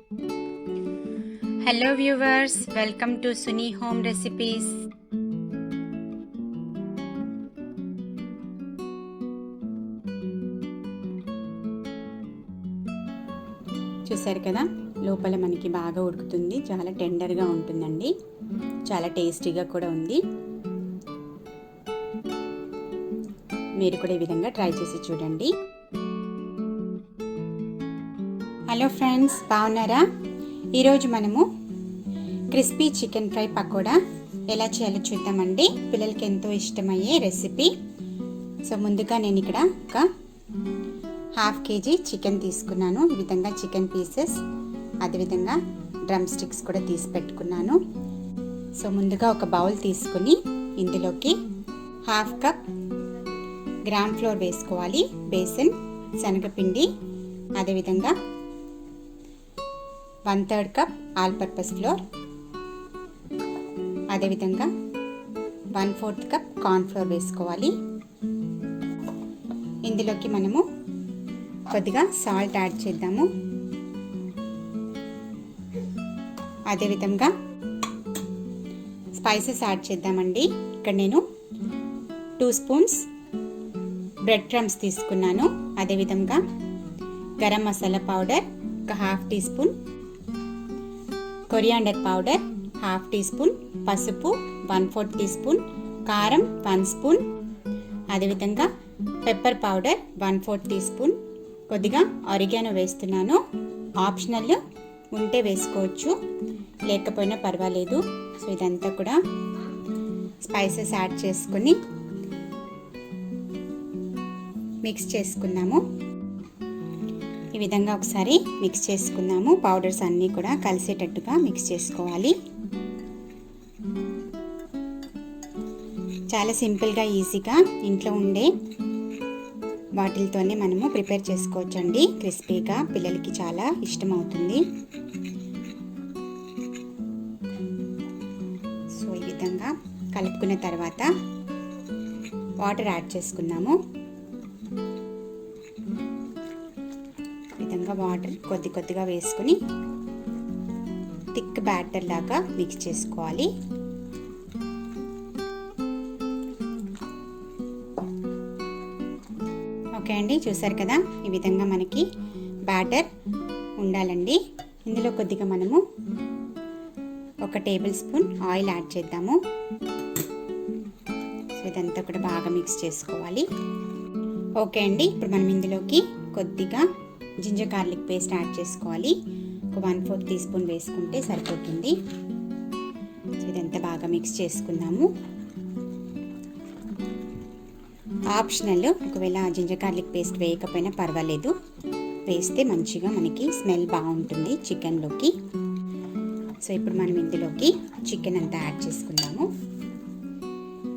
Hello viewers, welcome to Suni Home Recipes. చూసారు కదా, లోపల మనకి బాగా ఉడుకుతుంది. చాలా టెండర్గా ఉంటుందండి. చాలా టేస్టీగా కూడా ఉంది. మీరు కూడా ఈ విధంగా ట్రై చేసి చూడండి. హలో ఫ్రెండ్స్, బాగున్నారా? ఈరోజు మనము క్రిస్పీ చికెన్ ఫ్రై పకోడా ఎలా చేయాలో చూద్దామండి. పిల్లలకి ఎంతో ఇష్టమయ్యే రెసిపీ. సో ముందుగా నేను ఇక్కడ ఒక 1/2 kg చికెన్ తీసుకున్నాను. ఈ విధంగా చికెన్ పీసెస్, అదేవిధంగా డ్రమ్ స్టిక్స్ కూడా తీసి పెట్టుకున్నాను. సో ముందుగా ఒక బౌల్ తీసుకుని ఇందులోకి 1/2 కప్ గ్రామ్ ఫ్లోర్ వేసుకోవాలి. బేసన్, శనగపిండి, అదేవిధంగా 1/3 కప్ ఆల్ పర్పస్ ఫ్లోర్, అదేవిధంగా 1/4 కప్ కార్న్ ఫ్లోర్ వేసుకోవాలి. ఇందులోకి మనము కొద్దిగా సాల్ట్ యాడ్ చేద్దాము. అదేవిధంగా స్పైసెస్ యాడ్ చేద్దామండి. ఇక్కడ నేను 2 స్పూన్స్ బ్రెడ్ క్రమ్స్ తీసుకున్నాను. అదేవిధంగా గరం మసాలా పౌడర్ ఒక 1/2 teaspoon, coriander powder 1/2 teaspoon, పసుపు 1/4 టీ స్పూన్, కారం 1 స్పూన్, అదేవిధంగా పెప్పర్ పౌడర్ 1/4 టీ స్పూన్, కొద్దిగా ఆరిగానో వేస్తున్నాను. ఆప్షనల్, ఉంటే వేసుకోవచ్చు, లేకపోయినా పర్వాలేదు. సో ఇదంతా కూడా స్పైసెస్ యాడ్ చేసుకొని మిక్స్ చేసుకుందాము. ఈ విధంగా ఒకసారి మిక్స్ చేసుకుందాము. పౌడర్స్ అన్నీ కూడా కలిసేటట్టుగా మిక్స్ చేసుకోవాలి. చాలా సింపుల్గా, ఈజీగా ఇంట్లో ఉండే వాటితోనే మనము ప్రిపేర్ చేసుకోవచ్చండి. క్రిస్పీగా పిల్లలకి చాలా ఇష్టం అవుతుంది. సో ఈ విధంగా కలుపుకున్న తర్వాత వాటర్ యాడ్ చేసుకుందాము. విధంగా వాటర్ కొద్ది కొద్దిగా వేసుకుని థిక్ బ్యాటర్ లాగా మిక్స్ చేసుకోవాలి. ఓకే అండి, చూసారు కదా, ఈ విధంగా మనకి బ్యాటర్ ఉండాలండి. ఇందులో కొద్దిగా మనము 1 టేబుల్ స్పూన్ ఆయిల్ యాడ్ చేద్దాము. సో ఇదంతా కూడా బాగా మిక్స్ చేసుకోవాలి. ఓకే అండి, ఇప్పుడు మనం ఇందులోకి కొద్దిగా జింజర్ గార్లిక్ పేస్ట్ యాడ్ చేసుకోవాలి. ఒక 1/4 టీ స్పూన్ వేసుకుంటే సరిపోతుంది. సో ఇదంతా బాగా మిక్స్ చేసుకుందాము. ఆప్షనల్, ఒకవేళ జింజర్ గార్లిక్ పేస్ట్ వేయకపోయినా పర్వాలేదు, వేస్తే మంచిగా మనకి స్మెల్ బాగుంటుంది చికెన్లోకి. సో ఇప్పుడు మనం ఇందులోకి చికెన్ అంతా యాడ్ చేసుకుందాము.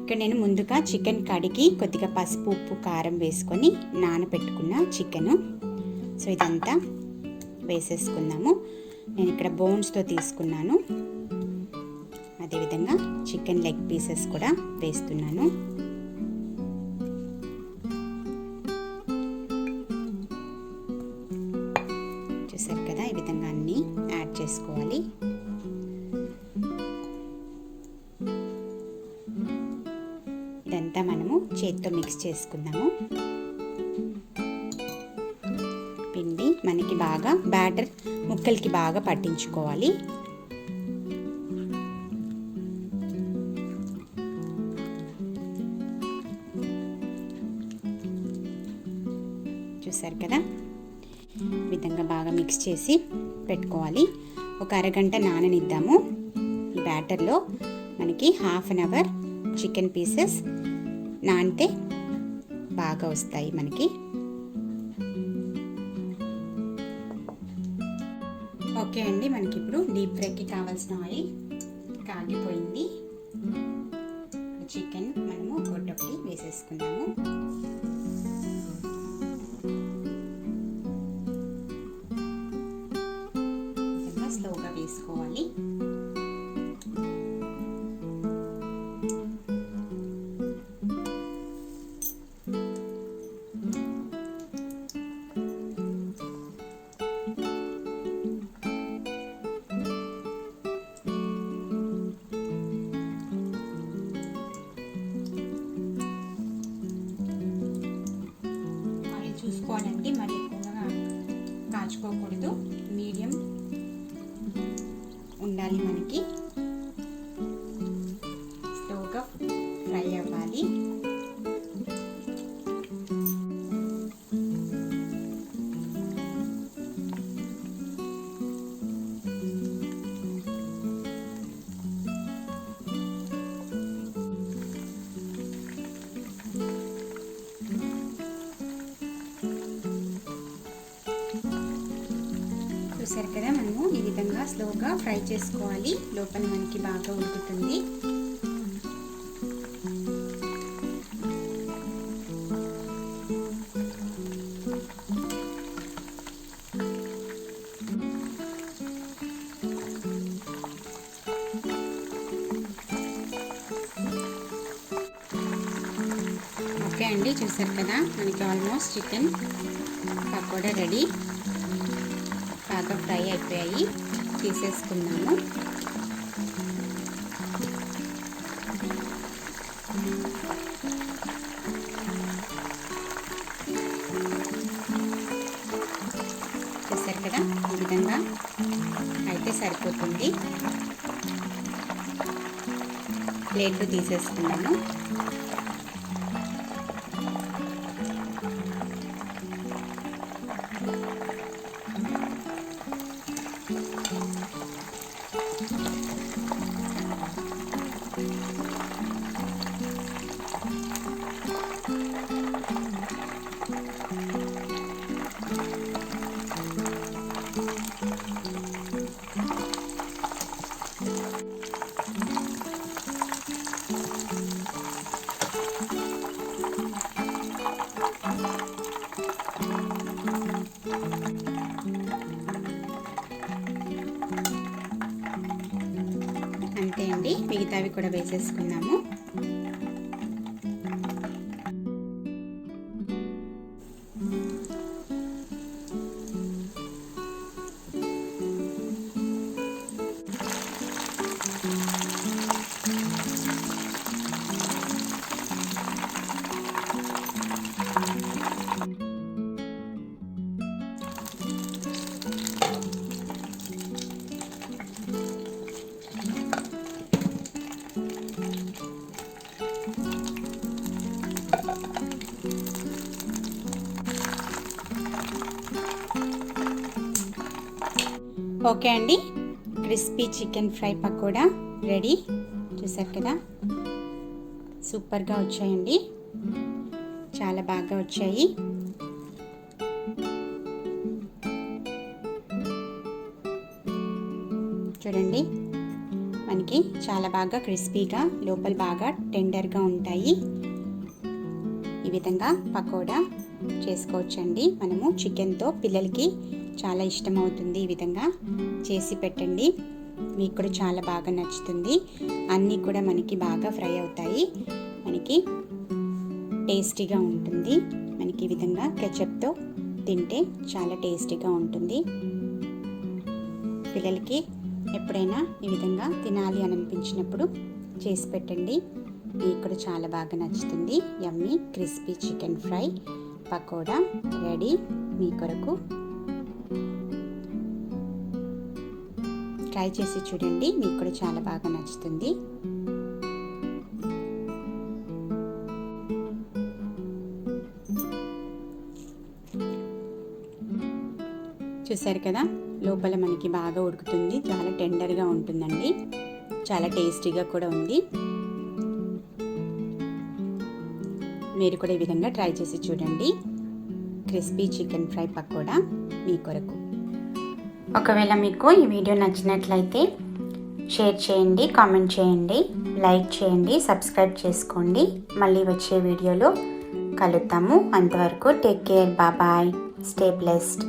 ఇక్కడ నేను ముందుగా చికెన్ కడిగి కొద్దిగా పసుపు, ఉప్పు, కారం వేసుకొని నానబెట్టుకున్న చికెను. సో ఇదంతా వేసేసుకుందాము. నేను ఇక్కడ బోన్స్తో తీసుకున్నాను. అదేవిధంగా చికెన్ లెగ్ పీసెస్ కూడా వేస్తున్నాను. చూసారు కదా, ఈ విధంగా అన్నీ యాడ్ చేసుకోవాలి. ఇదంతా మనము చేత్తో మిక్స్ చేసుకుందాము. పిండి మనకి బాగా బ్యాటర్ ముక్కలకి బాగా పట్టించుకోవాలి. చూసారు కదా, ఈ విధంగా బాగా మిక్స్ చేసి పెట్టుకోవాలి. ఒక అరగంట నాననిద్దాము. ఈ బ్యాటర్లో మనకి 1/2 అవర్ చికెన్ పీసెస్ నానితే బాగా వస్తాయి మనకి. ఓకే అండి, మనకి ఇప్పుడు డీప్ ఫ్రైకి కావాల్సిన ఆయిల్ కాగిపోయింది. చికెన్ మనము ఒకటి వేసేసుకుందాము. స్లోగా వేసుకోవాలి. ఉండాలి, మనకి స్లోగా ఫ్రై అవ్వాలి. చూసారు కదా, మనము ఈ విధంగా స్లోగా ఫ్రై చేసుకోవాలి. లోపల మనకి బాగా ఉడుకుతుంది. ఓకే అండి, చూసారు కదా, మనకి ఆల్మోస్ట్ చికెన్ పకోడా రెడీ. బాగా ఫ్రై అయిపోయాయి, తీసేసుకున్నాము. చూసారు కదా, ఈ విధంగా అయితే సరిపోతుంది. ప్లేట్లు తీసేసుకున్నాము. అంతే అండి, మిగతావి కూడా వేసేసుకున్నాము. ఓకే అండి, crispy chicken fry pakoda ready. చూసారు కదా, సూపర్గా వచ్చాయండి, చాలా బాగా వచ్చాయి. చూడండి, మనకి చాలా బాగా క్రిస్పీగా, లోపల బాగా టెండర్గా ఉంటాయి. ఈ విధంగా పకోడా చేసుకోవచ్చండి మనము. చికెన్తో పిల్లలకి చాలా ఇష్టమవుతుంది. ఈ విధంగా చేసి పెట్టండి, మీకు కూడా చాలా బాగా నచ్చుతుంది. అన్నీ కూడా మనకి బాగా ఫ్రై అవుతాయి, మనకి టేస్టీగా ఉంటుంది. మనకి ఈ విధంగా కెచప్తో తింటే చాలా టేస్టీగా ఉంటుంది. పిల్లలకి ఎప్పుడైనా ఈ విధంగా తినాలి అని అనిపించినప్పుడు చేసి పెట్టండి, మీకు కూడా చాలా బాగా నచ్చుతుంది. Yummy crispy chicken fry pakoda ready మీ కొరకు. ట్రై చేసి చూడండి, మీకు కూడా చాలా బాగా నచ్చుతుంది. చూసారు కదా, లోపల మనకి బాగా ఉడుకుతుంది, చాలా టెండర్గా ఉంటుందండి, చాలా టేస్టీగా కూడా ఉంది. మీరు కూడా ఈ విధంగా ట్రై చేసి చూడండి, క్రిస్పీ చికెన్ ఫ్రై పకోడా మీ కొరకు. ఒకవేళ మీకు ఈ వీడియో నచ్చినట్లయితే షేర్ చేయండి, కామెంట్ చేయండి, లైక్ చేయండి, సబ్స్క్రైబ్ చేసుకోండి. మళ్ళీ వచ్చే వీడియోలో కలుద్దాము. అంతవరకు take care, bye, stay blessed.